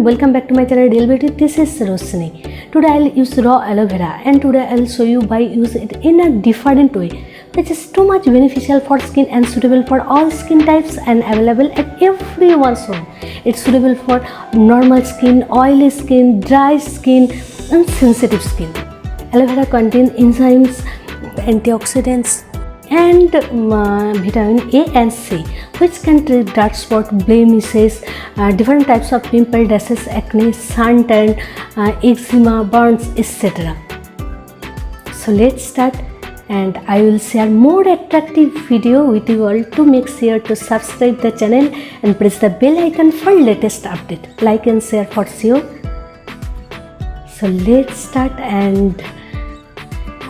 welcome back to my channel Daily Beauty. This is Rosni. Today I'll use raw aloe vera and today I'll show you by use it in a different way which is too much beneficial for skin and suitable for all skin types and available at everyone's home. It's suitable for normal skin, oily skin, dry skin and sensitive skin. Aloe vera contains enzymes, antioxidants and vitamin A and C, which can treat dark spot, blemishes, different types of pimple, rashes, acne, suntan, eczema, burns, etc. So let's start, and I will share more attractive video with you all. To make sure to subscribe the channel and press the bell icon for latest update. Like and share for sure. So let's start and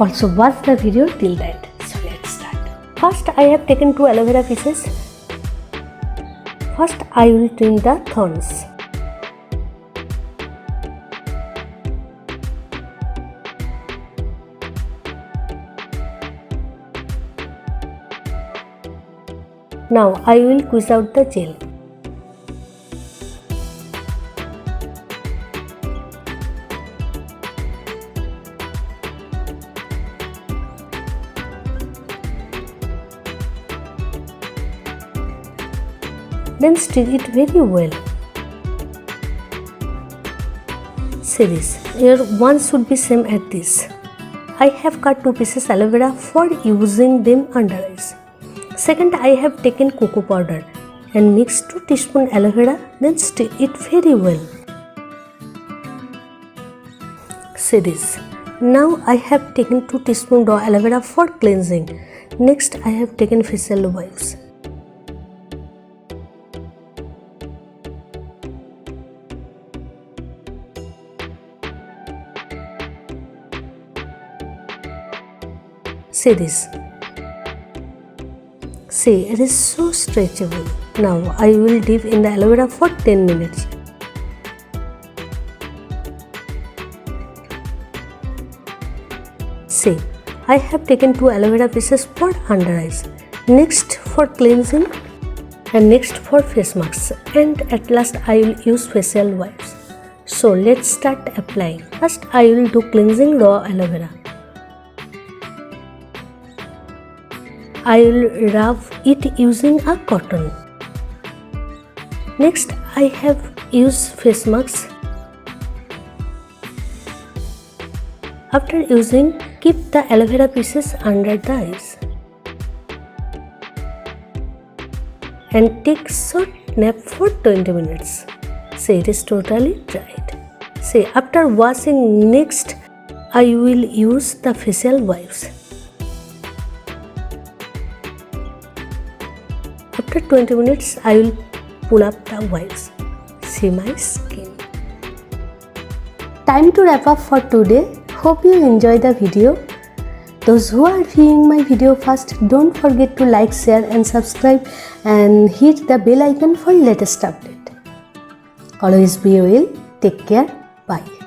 also watch the video till the end. So let's start. First I have taken 2 aloe vera pieces. First I will trim the thorns. Now I will squeeze out the gel. Then stir it very well. See this, here one should be same as this. I have cut 2 pieces aloe vera for using them under eyes. Second, I have taken cocoa powder and mixed 2 teaspoons aloe vera, then stir it very well. See this. Now I have taken 2 teaspoons raw aloe vera for cleansing. Next, I have taken facial wipes. See this. See, it is so stretchable. Now I will dip in the aloe vera for 10 minutes. See, I have taken 2 aloe vera pieces for under eyes. Next for cleansing and next for face masks, and at last I will use facial wipes. So let's start applying. First I will do cleansing raw aloe vera. I will rub it using a cotton. Next I have used face mask. After using, keep the aloe vera pieces under the eyes and take short nap for 20 minutes. See, it is totally dried. See, after washing, next I will use the facial wipes. After 20 minutes, I will pull up the wipes. See my skin. Time to wrap up for today. Hope you enjoy the video. Those who are viewing my video first, don't forget to like, share and subscribe and hit the bell icon for latest update. Always be well. Take care. Bye.